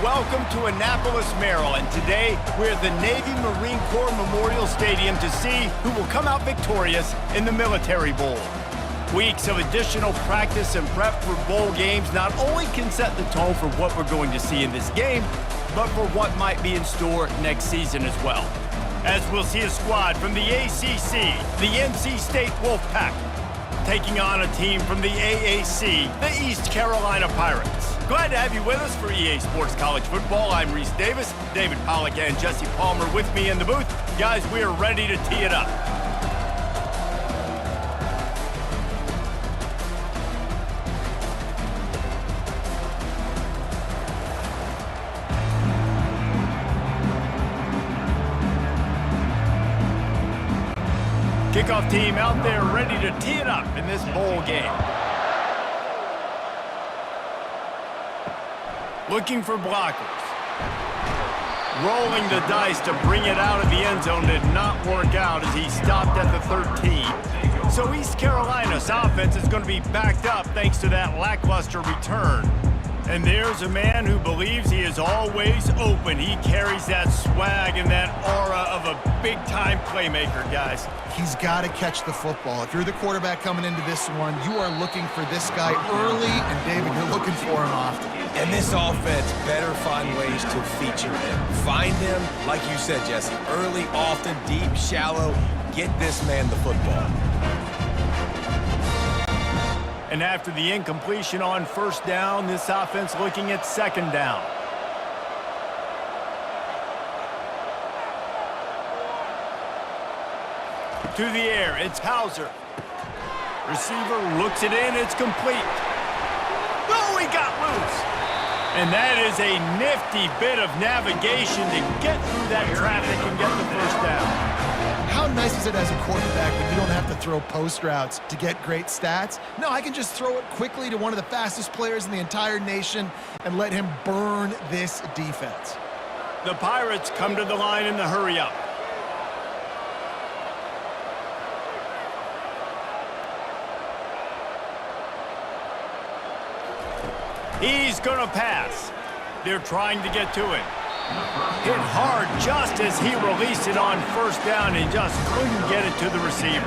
welcome to Annapolis, Maryland. Today, we're at the Navy Marine Corps Memorial Stadium to see who will come out victorious in the Military Bowl. Weeks of additional practice and prep for bowl games not only can set the tone for what we're going to see in this game, but for what might be in store next season as well. As we'll see a squad from the ACC, the NC State Wolfpack, taking on a team from the AAC, the East Carolina Pirates. Glad to have you with us for EA Sports College Football. I'm Reese Davis, David Pollack and Jesse Palmer with me in the booth. Guys, we are ready to tee it up. Kickoff team out there ready to tee it up in this bowl game. Looking for blockers. Rolling the dice to bring it out of the end zone did not work out as he stopped at the 13. So East Carolina's offense is going to be backed up thanks to that lackluster return. And there's a man who believes he is always open. He carries that swag and that aura of a big-time playmaker, guys. He's got to catch the football. If you're the quarterback coming into this one, you are looking for this guy early, and David, you're looking for him often. And this offense better find ways to feature him. Find him, like you said, Jesse, early, often, deep, shallow. Get this man the football. And after the incompletion on first down, this offense looking at second down. To the air, it's Hauser. Receiver looks it in, it's complete. Oh, he got loose. And that is a nifty bit of navigation to get through that traffic and get the first down. How nice is it as a quarterback when you don't have to throw post routes to get great stats? No, I can just throw it quickly to one of the fastest players in the entire nation and let him burn this defense. The Pirates come to the line in the hurry-up. He's going to pass. They're trying to get to it. Hit hard just as he released it on first down and just couldn't get it to the receiver.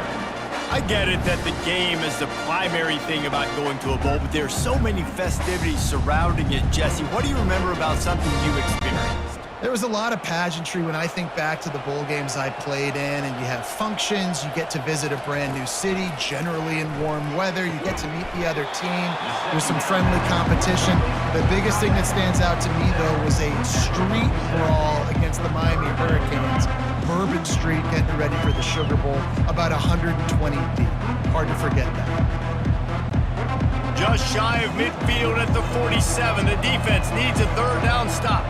I get it that the game is the primary thing about going to a bowl, but there's so many festivities surrounding it, Jesse. What do you remember about something you experienced? There was a lot of pageantry when I think back to the bowl games I played in, and you have functions, you get to visit a brand new city, generally in warm weather, you get to meet the other team, there's some friendly competition. The biggest thing that stands out to me, though, was a street brawl against the Miami Hurricanes. Bourbon Street getting ready for the Sugar Bowl, about 120 deep. Hard to forget that. Just shy of midfield at the 47, the defense needs a third down stop.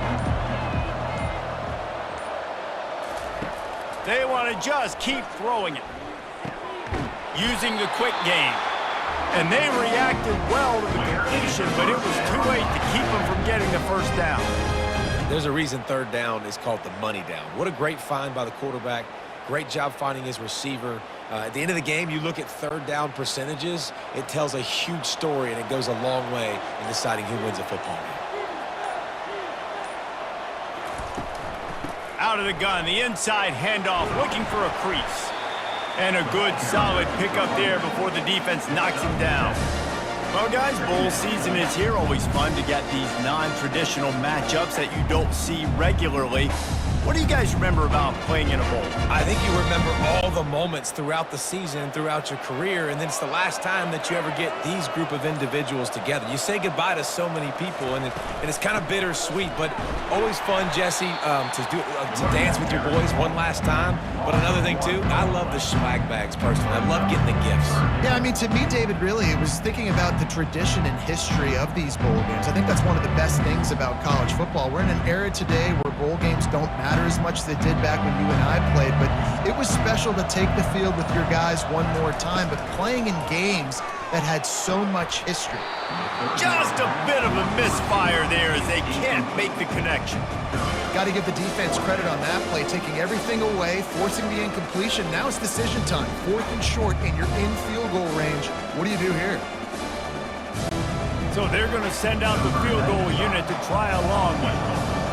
They want to just keep throwing it. Using the quick game. And they reacted well to the completion, but it was too late to keep them from getting the first down. There's a reason third down is called the money down. What a great find by the quarterback. Great job finding his receiver. At the end of the game, you look at third down percentages. It tells a huge story, and it goes a long way in deciding who wins a football game. Out of the gun, the inside handoff, looking for a crease. And a good, solid pickup there before the defense knocks him down. Well, guys, bowl season is here. Always fun to get these non-traditional matchups that you don't see regularly. What do you guys remember about playing in a bowl? I think you remember all the moments throughout the season and throughout your career, and then it's the last time that you ever get these group of individuals together. You say goodbye to so many people, and it's kind of bittersweet, but always fun, Jesse, to dance with your boys one last time. But another thing, too, I love the swag bags personally. I love getting the gifts. Yeah, I mean, to me, David, really, it was thinking about the tradition and history of these bowl games. I think that's one of the best things about college football. We're in an era today where bowl games don't matter as much as they did back when you and I played, but it was special to take the field with your guys one more time, but playing in games that had so much history. Just a bit of a misfire there as they can't make the connection. Got to give the defense credit on that play, taking everything away, forcing the incompletion. Now it's decision time. 4th and short, and you're in field goal range. What do you do here? So they're going to send out the field goal unit to try a long one.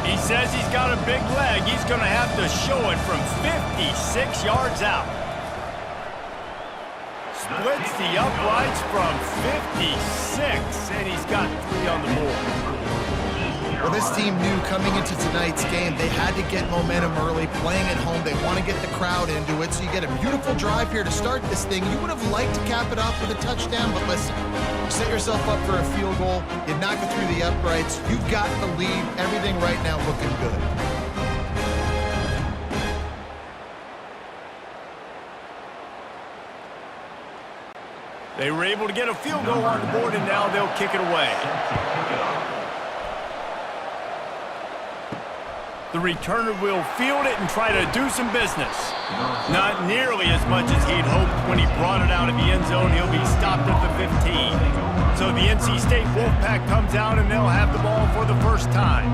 He says he's got a big leg. He's going to have to show it from 56 yards out. Splits the uprights from 56, and he's got 3 on the board. Well, this team knew coming into tonight's game they had to get momentum early, playing at home. They want to get the crowd into it, so you get a beautiful drive here to start this thing. You would have liked to cap it off with a touchdown, but listen, you set yourself up for a field goal, you knock it through the uprights, you've got the lead, everything right now looking good. They were able to get a field goal on the board, and now they'll kick it away. The returner will field it and try to do some business. Not nearly as much as he'd hoped when he brought it out of the end zone. He'll be stopped at the 15. So the NC State Wolfpack comes out, and they'll have the ball for the first time.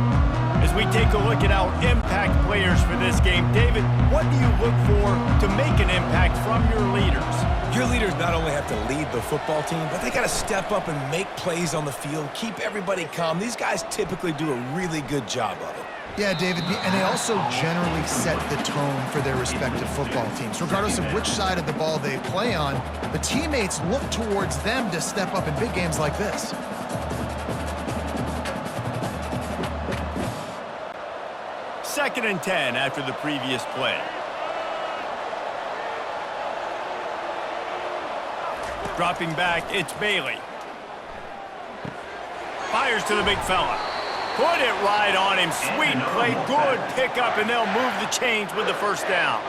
As we take a look at our impact players for this game, David, what do you look for to make an impact from your leaders? Your leaders not only have to lead the football team, but they got to step up and make plays on the field, keep everybody calm. These guys typically do a really good job of it. Yeah, David, and they also generally set the tone for their respective football teams. Regardless of which side of the ball they play on, the teammates look towards them to step up in big games like this. Second and 10 after the previous play. Dropping back, it's Bailey. Fires to the big fella. Put it right on him. Sweet play, good pickup, and they'll move the chains with the first down.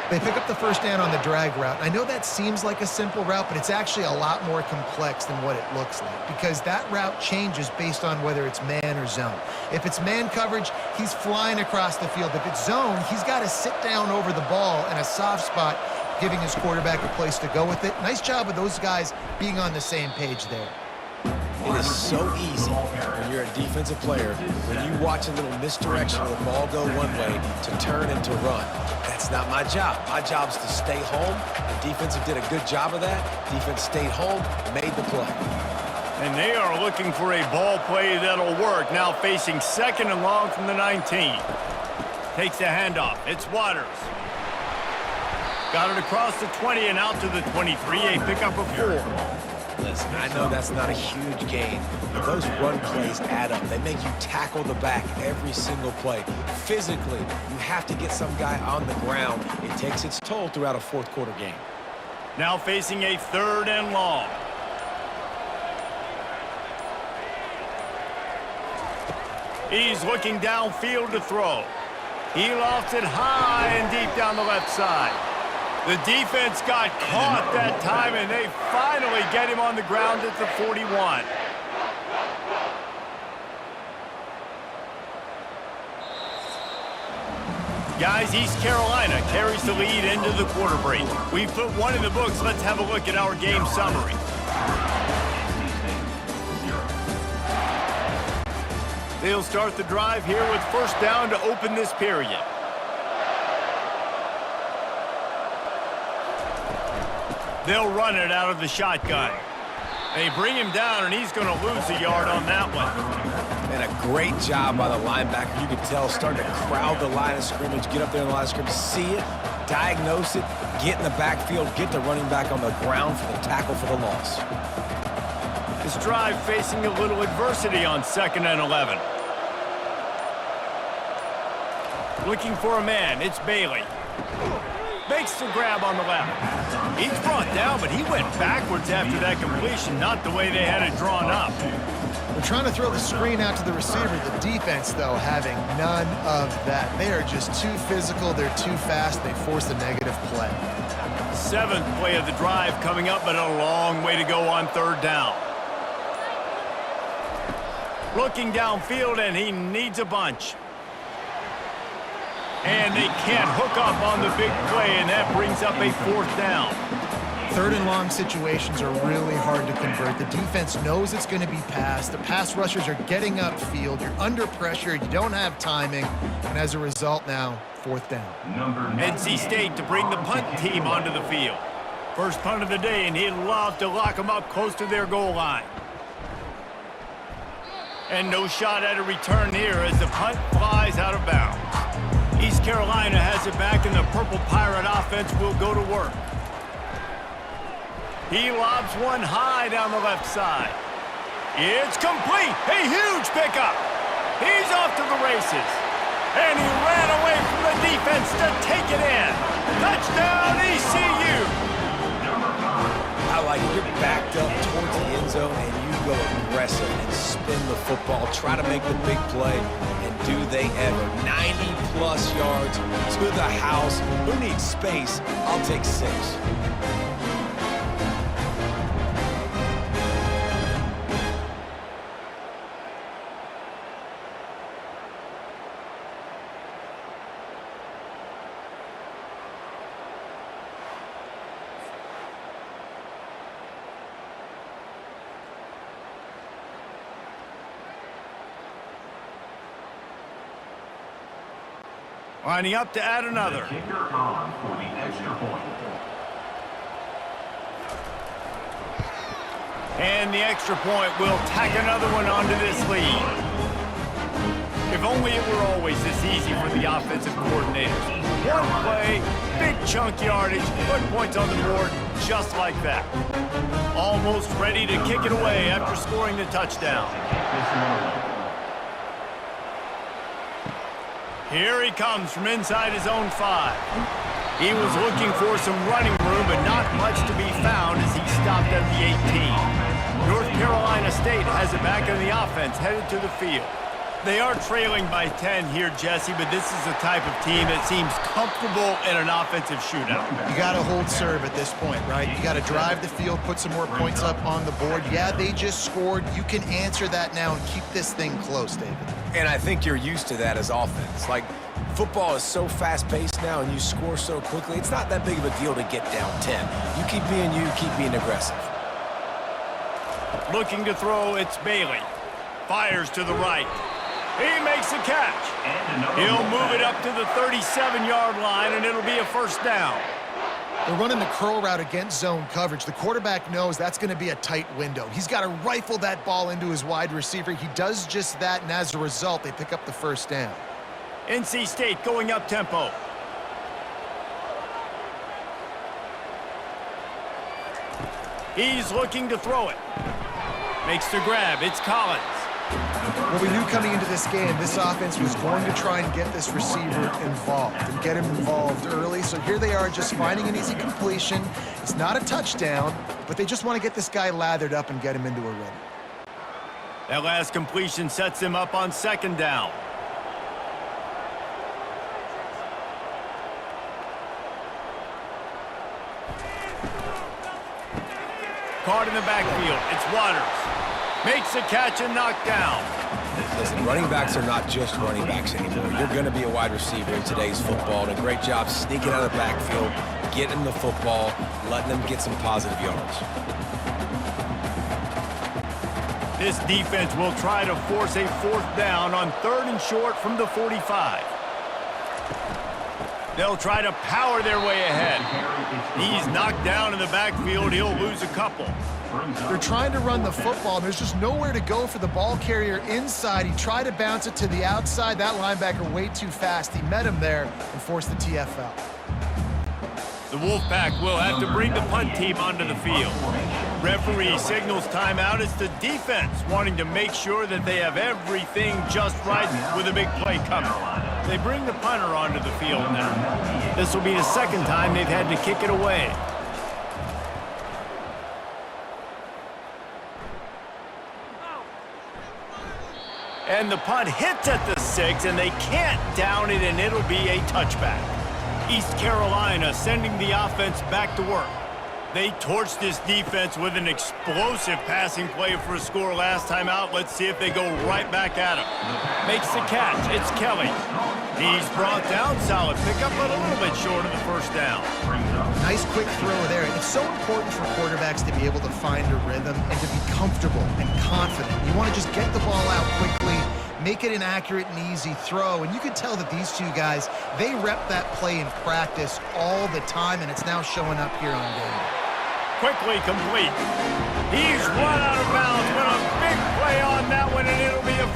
They pick up the first down on the drag route. I know that seems like a simple route, but it's actually a lot more complex than what it looks like because that route changes based on whether it's man or zone. If it's man coverage, he's flying across the field. If it's zone, he's got to sit down over the ball in a soft spot, giving his quarterback a place to go with it. Nice job of those guys being on the same page there. It is so easy when you're a defensive player, when you watch a little misdirection of the ball go one way to turn and to run. That's not my job. My job is to stay home. The defensive did a good job of that. Defense stayed home, made the play. And they are looking for a ball play that'll work. Now facing second and long from the 19. Takes the handoff. It's Waters. Got it across the 20 and out to the 23. A pickup of 4. Listen, I know that's not a huge gain, but those run plays add up. They make you tackle the back every single play. Physically, you have to get some guy on the ground. It takes its toll throughout a fourth quarter game. Now facing a third and long. He's looking downfield to throw. He lofts it high and deep down the left side. The defense got caught that time, and they finally get him on the ground at the 41. Guys, East Carolina carries the lead into the quarter break. We've put one in the books. Let's have a look at our game summary. They'll start the drive here with first down to open this period. They'll run it out of the shotgun. They bring him down, and he's going to lose a yard on that one. And a great job by the linebacker. You can tell starting to crowd the line of scrimmage, get up there in the line of scrimmage, see it, diagnose it, get in the backfield, get the running back on the ground for the tackle for the loss. This drive facing a little adversity on 2nd and 11. Looking for a man, it's Bailey. Makes the grab on the left. He's brought down, but he went backwards after that completion, not the way they had it drawn up. They're trying to throw the screen out to the receiver. The defense, though, having none of that. They are just too physical. They're too fast. They force a negative play. 7th play of the drive coming up, but a long way to go on 3rd down. Looking downfield, and he needs a bunch. And they can't hook up on the big play, and that brings up a 4th down. 3rd and long situations are really hard to convert. The defense knows it's going to be passed. The pass rushers are getting upfield. You're under pressure. You don't have timing. And as a result now, 4th down. NC State to bring the punt team onto the field. First punt of the day, and he'd love to lock them up close to their goal line. And no shot at a return here as the punt flies out of bounds. East Carolina has it back, and the Purple Pirate offense will go to work. He lobs one high down the left side. It's complete. A huge pickup. He's off to the races. And he ran away from the defense to take it in. Touchdown, ECU. I like it. You're backed up towards the end zone, and you go aggressive and spin the football, try to make the big play, and do they ever. 90-plus yards to the house. Who needs space? I'll take 6. Lining up to add another. Kicker on for the extra point. And the extra point will tack another one onto this lead. If only it were always this easy for the offensive coordinators. One play, big chunk yardage, put points on the board just like that. Almost ready to kick it away after scoring the touchdown. Here he comes from inside his own 5. He was looking for some running room, but not much to be found as he stopped at the 18. North Carolina State has it back in the offense, headed to the field. They are trailing by 10 here, Jesse, but this is the type of team that seems comfortable in an offensive shootout. You got to hold serve at this point, right? You got to drive the field, put some more points up on the board. Yeah, they just scored. You can answer that now and keep this thing close, David. And I think you're used to that as offense. Like, football is so fast-paced now and you score so quickly, it's not that big of a deal to get down 10. You keep being aggressive. Looking to throw, it's Bailey. Fires to the right. He makes a catch. He'll move it up to the 37-yard line, and it'll be a first down. They're running the curl route against zone coverage. The quarterback knows that's going to be a tight window. He's got to rifle that ball into his wide receiver. He does just that, and as a result, they pick up the first down. NC State going up tempo. He's looking to throw it. Makes the grab. It's Collins. Well, we knew coming into this game, this offense was going to try and get this receiver involved and get him involved early. So here they are just finding an easy completion. It's not a touchdown, but they just want to get this guy lathered up and get him into a run. That last completion sets him up on second down. Caught in the backfield. It's Waters. Makes the catch and knocked down. Listen, running backs are not just running backs anymore. You're going to be a wide receiver in today's football. And a great job sneaking out of the backfield, getting the football, letting them get some positive yards. This defense will try to force a fourth down on 3rd and short from the 45. They'll try to power their way ahead. He's knocked down in the backfield. He'll lose a couple. They're trying to run the football, and there's just nowhere to go for the ball carrier inside. He tried to bounce it to the outside. That linebacker way too fast. He met him there and forced the TFL. The Wolfpack will have to bring the punt team onto the field. Referee signals timeout. It's the defense wanting to make sure that they have everything just right with a big play coming. They bring the punter onto the field now. This will be the second time they've had to kick it away. And the punt hits at the 6, and they can't down it, and it'll be a touchback. East Carolina sending the offense back to work. They torched this defense with an explosive passing play for a score last time out. Let's see if they go right back at him. Makes the catch. It's Kelly. He's brought down. Solid pickup, but a little bit short of the first down. Nice quick throw there. It's so important for quarterbacks to be able to find a rhythm and to be comfortable and confident. You want to just get the ball out quickly, make it an accurate and easy throw. And you can tell that these two guys, they rep that play in practice all the time, and it's now showing up here on game. Quickly complete. He's run out of bounds, but a big play on that one, and it'll be a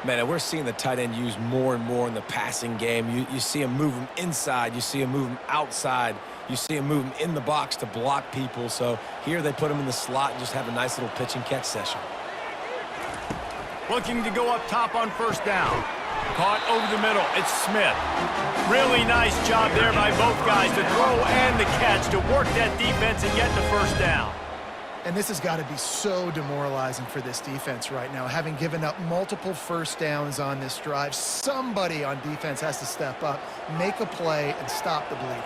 Man, and we're seeing the tight end used more and more in the passing game. You see him move him inside. You see him move him outside. You see him move him in the box to block people. So here they put him in the slot and just have a nice little pitch and catch session. Looking to go up top on first down. Caught over the middle. It's Smith. Really nice job there by both guys to throw and the catch to work that defense and get the first down. And this has got to be so demoralizing for this defense right now. Having given up multiple first downs on this drive, somebody on defense has to step up, make a play, and stop the bleed.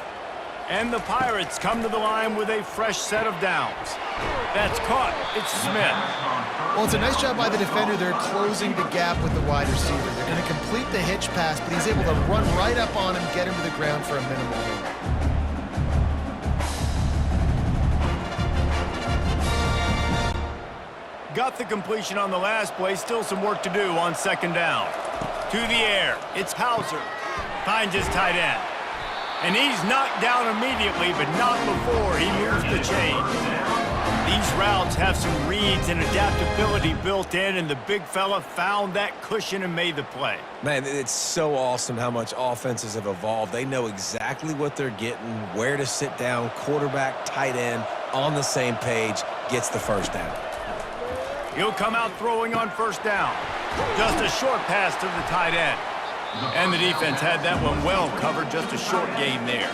And the Pirates come to the line with a fresh set of downs. That's caught. It's Smith. Well, it's a nice job by the defender. They're closing the gap with the wide receiver. They're going to complete the hitch pass, but he's able to run right up on him, get him to the ground for a minimal gain. Got the completion on the last play. Still some work to do on second down. To the air. It's Hauser. Finds his tight end. And he's knocked down immediately, but not before he moves the chains. These routes have some reads and adaptability built in, and the big fella found that cushion and made the play. Man, it's so awesome how much offenses have evolved. They know exactly what they're getting, where to sit down, quarterback, tight end, on the same page, gets the first down. He'll come out throwing on first down. Just a short pass to the tight end. And the defense had that one well covered, just a short gain there.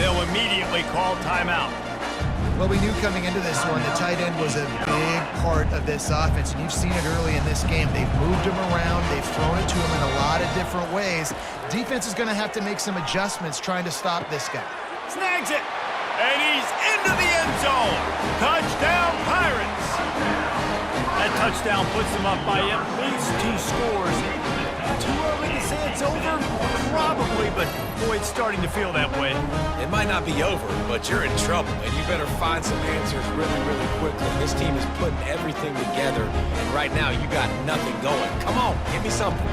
They'll immediately call timeout. Well, we knew coming into this one, the tight end was a big part of this offense, and you've seen it early in this game. They've moved him around. They've thrown it to him in a lot of different ways. Defense is going to have to make some adjustments trying to stop this guy. Snags it, and he's into the end zone. Touchdown, Pirates. That touchdown puts them up by at least 2 scores. Too early to say it's over? Probably, but boy, it's starting to feel that way. It might not be over, but you're in trouble, and you better find some answers really, really quickly. This team is putting everything together, and right now you got nothing going. Come on, give me something.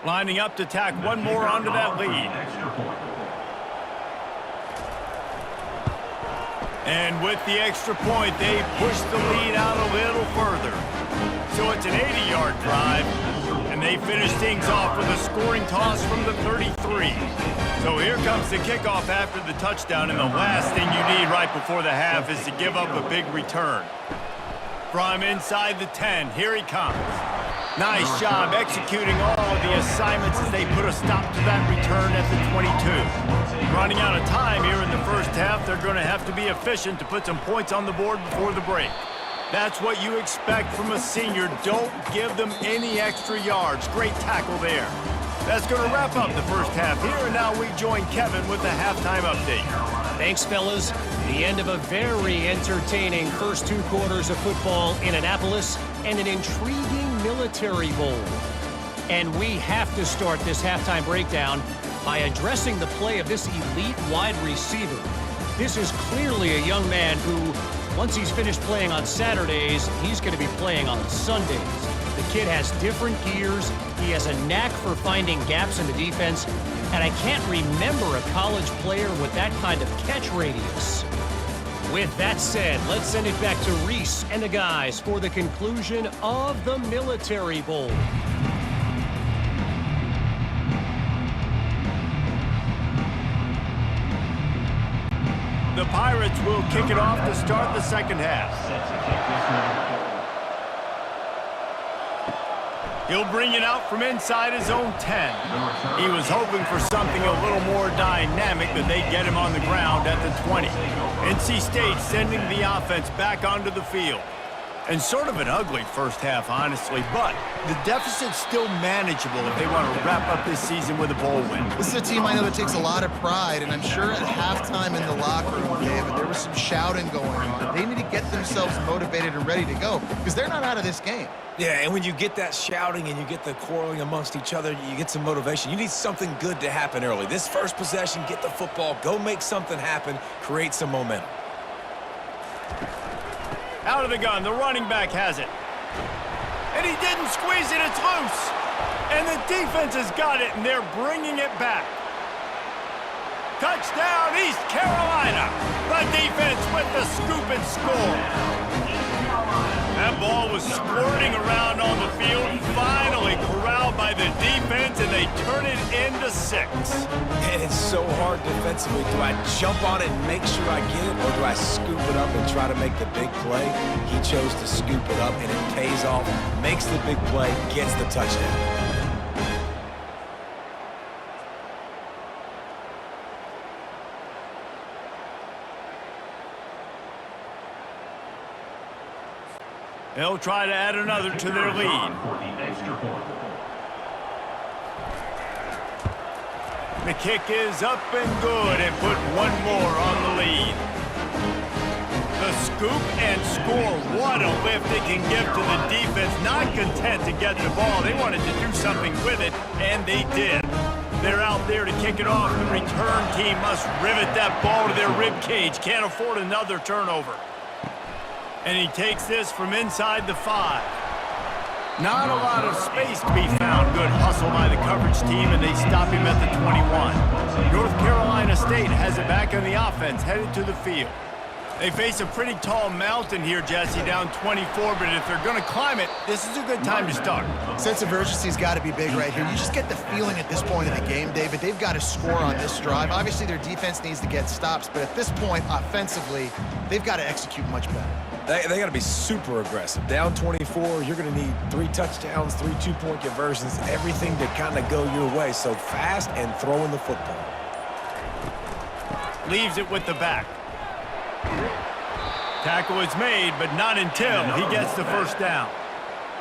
Lining up to tack one more onto that lead. And with the extra point, they push the lead out a little further. So it's an 80-yard drive, and they finish things off with a scoring toss from the 33. So here comes the kickoff after the touchdown, and the last thing you need right before the half is to give up a big return. From inside the 10, here he comes. Nice job executing all of the assignments as they put a stop to that return at the 22. Running out of time here in the first half, they're going to have to be efficient to put some points on the board before the break. That's what you expect from a senior. Don't give them any extra yards. Great tackle there. That's going to wrap up the first half here, and now we join Kevin with the halftime update. Thanks, fellas. The end of a very entertaining first 2 quarters of football in Annapolis and an intriguing military bowl. And we have to start this halftime breakdown by addressing the play of this elite wide receiver. This is clearly a young man who, once he's finished playing on Saturdays, he's going to be playing on Sundays. The kid has different gears. He has a knack for finding gaps in the defense. And I can't remember a college player with that kind of catch radius. With that said, let's send it back to Reese and the guys for the conclusion of the Military Bowl. The Pirates will kick it off to start the second half. He'll bring it out from inside his own 10. He was hoping for something a little more dynamic, but they get him on the ground at the 20. NC State sending the offense back onto the field. And sort of an ugly first half, honestly, but the deficit's still manageable if they want to wrap up this season with a bowl win. This is a team I know that takes a lot of pride, and I'm sure at halftime in the locker room, David, there was some shouting going on. They need to get themselves motivated and ready to go, because they're not out of this game. Yeah, and when you get that shouting and you get the quarreling amongst each other, you get some motivation. You need something good to happen early. This first possession, get the football, go make something happen, create some momentum. Out of the gun, the running back has it. And he didn't squeeze it, it's loose. And the defense has got it, and they're bringing it back. Touchdown, East Carolina. The defense with the scoop and score. That ball was squirting around on the field, finally corralled by the defense, and they turn it into 6. And it's so hard defensively. Do I jump on it and make sure I get it, or do I scoop it up and try to make the big play? He chose to scoop it up, and it pays off, makes the big play, gets the touchdown. They'll try to add another to their lead. The kick is up and good and put one more on the lead. The scoop and score. What a lift it can give to the defense. Not content to get the ball. They wanted to do something with it, and they did. They're out there to kick it off. The return team must rivet that ball to their rib cage. Can't afford another turnover. And he takes this from inside the 5. Not a lot of space to be found. Good hustle by the coverage team, and they stop him at the 21. North Carolina State has it back on the offense, headed to the field. They face a pretty tall mountain here, Jesse, down 24, but if they're going to climb it, this is a good time to start. Sense of urgency's got to be big right here. You just get the feeling at this point in the game, David, they've got to score on this drive. Obviously, their defense needs to get stops, but at this point, offensively, they've got to execute much better. They got to be super aggressive. Down 24, you're going to need 3 touchdowns, 3 two-point conversions, everything to kind of go your way. So fast and throwing the football. Leaves it with the back. Tackle is made, but not until he gets the first down.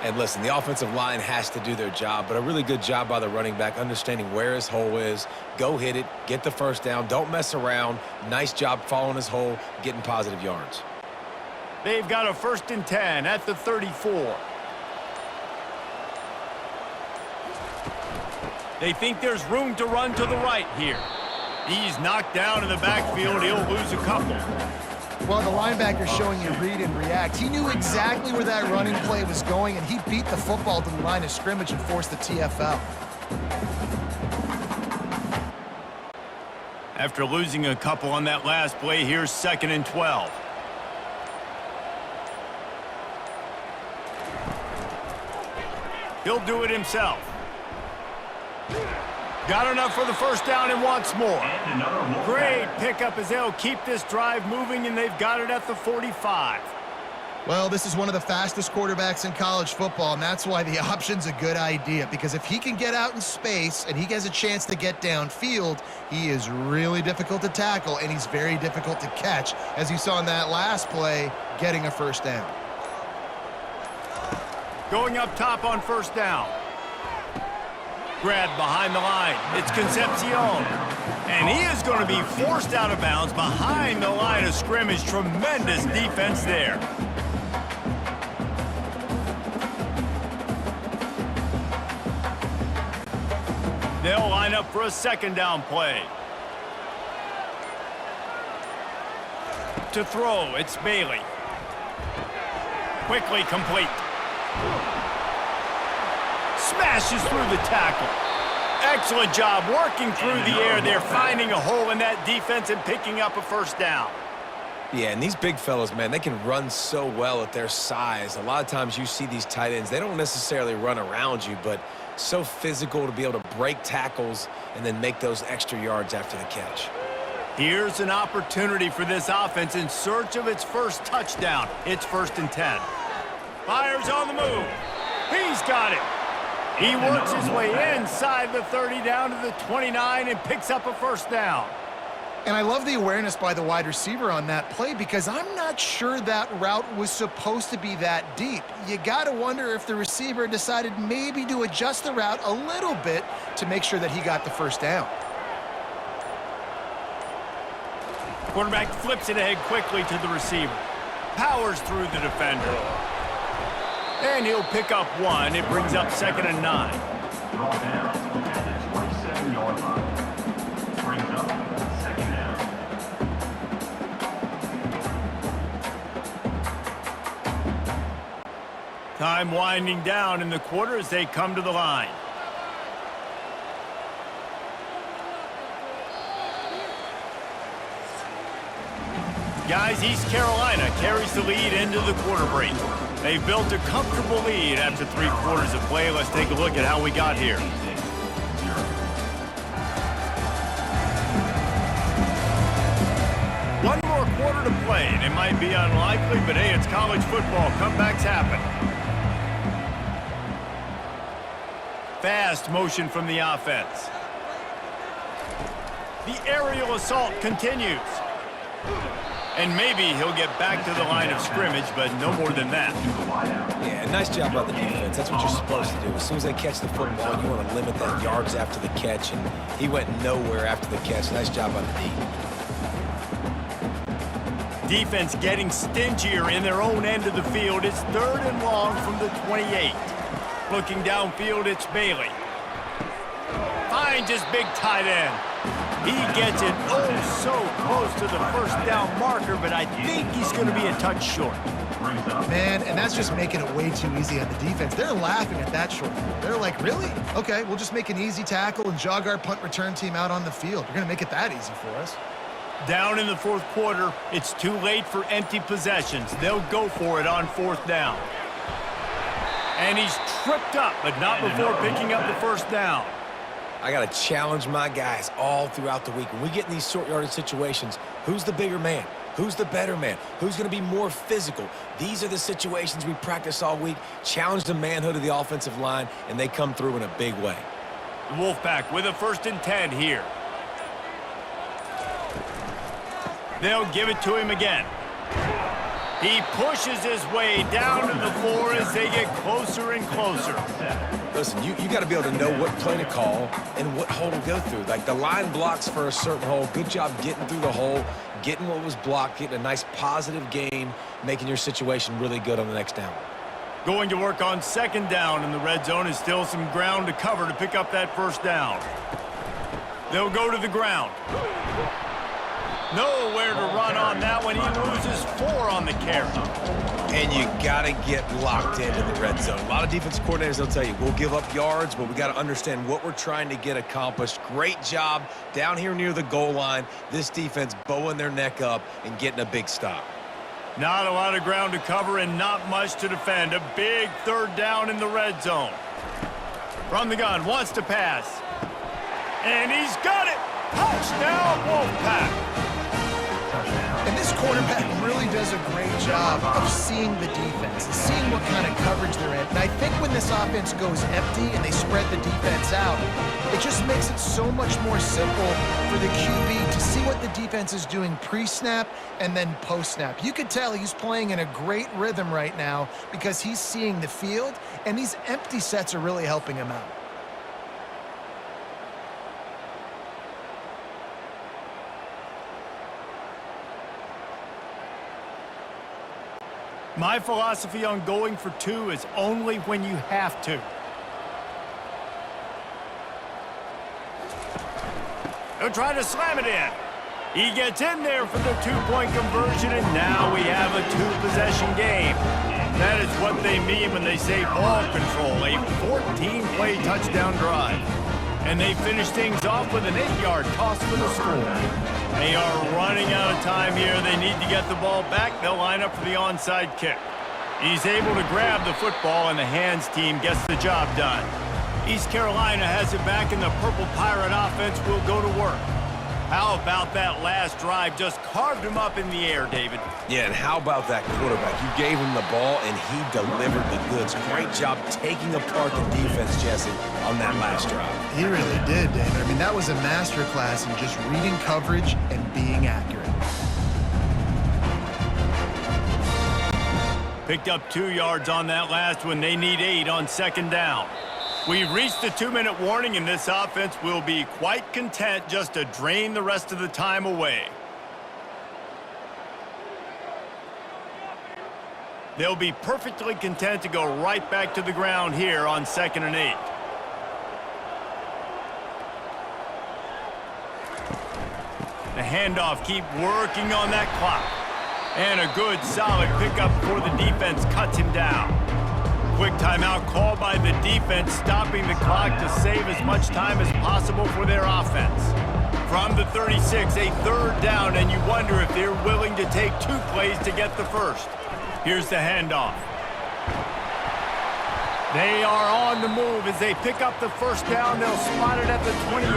And listen, the offensive line has to do their job, but a really good job by the running back, understanding where his hole is. Go hit it, get the first down, don't mess around. Nice job following his hole, getting positive yards. They've got a 1st and 10 at the 34. They think there's room to run to the right here. He's knocked down in the backfield. He'll lose a couple. Well, the linebacker's showing you read and react. He knew exactly where that running play was going, and he beat the football to the line of scrimmage and forced the TFL. After losing a couple on that last play, here's 2nd and 12. He'll do it himself. Got enough for the first down and wants more. Great pickup as they'll keep this drive moving, and they've got it at the 45. Well, this is one of the fastest quarterbacks in college football, and that's why the option's a good idea, because if he can get out in space and he has a chance to get downfield, he is really difficult to tackle, and he's very difficult to catch, as you saw in that last play, getting a first down. Going up top on first down. Grabbed behind the line. It's Concepcion. And he is going to be forced out of bounds behind the line of scrimmage. Tremendous defense there. They'll line up for a 2nd down play. To throw, it's Bailey. Quickly complete. Smashes through the tackle. Excellent job working through the air there, finding a hole in that defense and picking up a first down. Yeah, and these big fellas, man, they can run so well at their size. A lot of times you see these tight ends, they don't necessarily run around you, but so physical to be able to break tackles and then make those extra yards after the catch. Here's an opportunity for this offense in search of its first touchdown. It's 1st and 10. Fires on the move. He's got it. He works his way inside the 30 down to the 29 and picks up a first down. And I love the awareness by the wide receiver on that play, because I'm not sure that route was supposed to be that deep. You got to wonder if the receiver decided maybe to adjust the route a little bit to make sure that he got the first down. Quarterback flips it ahead quickly to the receiver. Powers through the defender. And he'll pick up 1. It brings up 2nd and 9. Draw down at the 27-yard line. Brings up 2nd down. Time winding down in the quarter as they come to the line. Guys, East Carolina carries the lead into the quarter break. They've built a comfortable lead after 3 quarters of play. Let's take a look at how we got here. One more quarter to play, and it might be unlikely, but hey, it's college football. Comebacks happen. Fast motion from the offense. The aerial assault continues. And maybe he'll get back to the line of scrimmage, but no more than that. Yeah, nice job by the defense. That's what you're supposed to do. As soon as they catch the football, you want to limit that yards after the catch, and he went nowhere after the catch. Nice job by the D. Defense getting stingier in their own end of the field. It's 3rd and long from the 28. Looking downfield, it's Bailey. Finds his big tight end. He gets it oh so close to the first down marker, but I think he's going to be a touch short. Man, and that's just making it way too easy on the defense. They're laughing at that short. They're like, really? Okay, we'll just make an easy tackle and jog our punt return team out on the field. You're going to make it that easy for us. Down in the 4th quarter, it's too late for empty possessions. They'll go for it on 4th down. And he's tripped up, but not before picking up the first down. I got to challenge my guys all throughout the week. When we get in these short yardage situations, who's the bigger man? Who's the better man? Who's going to be more physical? These are the situations we practice all week. Challenge the manhood of the offensive line, and they come through in a big way. The Wolfpack with a 1st and 10 here. They'll give it to him again. He pushes his way down to the floor as they get closer and closer. Listen, you got to be able to know what play to call and what hole to go through. Like the line blocks for a certain hole. Good job getting through the hole, getting what was blocked, getting a nice positive gain, making your situation really good on the next down. Going to work on 2nd down in the red zone is still some ground to cover to pick up that first down. They'll go to the ground. Nowhere to run on that one. He loses 4 on the carry. And you got to get locked into the red zone. A lot of defense coordinators, they'll tell you, we'll give up yards, but we got to understand what we're trying to get accomplished. Great job down here near the goal line. This defense bowing their neck up and getting a big stop. Not a lot of ground to cover and not much to defend. A big 3rd down in the red zone. From the gun, wants to pass. And he's got it! Touchdown, Wolfpack! And this quarterback really does a great job of seeing the defense, seeing what kind of coverage they're in. And I think when this offense goes empty and they spread the defense out, it just makes it so much more simple for the QB to see what the defense is doing pre-snap and then post-snap. You could tell he's playing in a great rhythm right now because he's seeing the field, and these empty sets are really helping him out. My philosophy on going for 2 is only when you have to. He'll try to slam it in. He gets in there for the 2-point conversion, and now we have a 2-possession game. That is what they mean when they say ball control, a 14-play touchdown drive. And they finish things off with an 8-yard toss for the score. They are running out of time here. They need to get the ball back. They'll line up for the onside kick. He's able to grab the football, and the hands team gets the job done. East Carolina has it back, and the Purple Pirate offense will go to work. How about that last drive? Just carved him up in the air, David. Yeah, and how about that quarterback? You gave him the ball, and he delivered the goods. Great job taking apart the defense, Jesse, on that last drive. He really did, David. I mean, that was a masterclass in just reading coverage and being accurate. Picked up 2 yards on that last one. They need 8 on 2nd down. We've reached the 2-minute warning, and this offense will be quite content just to drain the rest of the time away. They'll be perfectly content to go right back to the ground here on 2nd and 8. The handoff, keep working on that clock. And a good, solid pickup before the defense cuts him down. Quick timeout called by the defense, stopping the clock to save as much time as possible for their offense. From the 36, a third down, and you wonder if they're willing to take 2 plays to get the first. Here's the handoff. They are on the move as they pick up the first down. They'll spot it at the 28.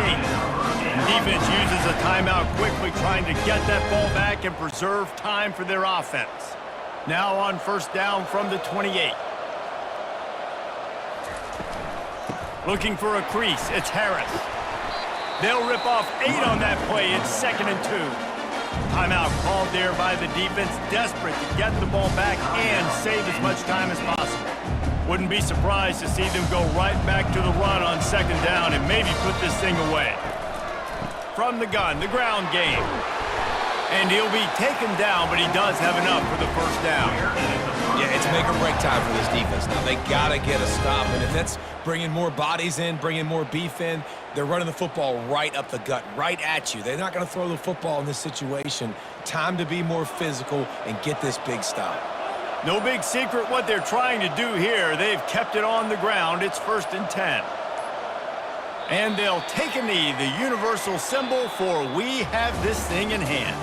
Defense uses a timeout quickly, trying to get that ball back and preserve time for their offense. Now on first down from the 28. Looking for a crease, it's Harris. They'll rip off 8 on that play. It's 2nd and 2. Timeout called there by the defense, desperate to get the ball back and save as much time as possible. Wouldn't be surprised to see them go right back to the run on 2nd down and maybe put this thing away. From the gun, the ground game. And he'll be taken down, but he does have enough for the first down. Yeah, it's make or break time for this defense. Now, they got to get a stop, and if that's bringing more bodies in, bringing more beef in, they're running the football right up the gut, right at you. They're not going to throw the football in this situation. Time to be more physical and get this big stop. No big secret what they're trying to do here. They've kept it on the ground. It's 1st and 10. And they'll take a knee, the universal symbol for we have this thing in hand.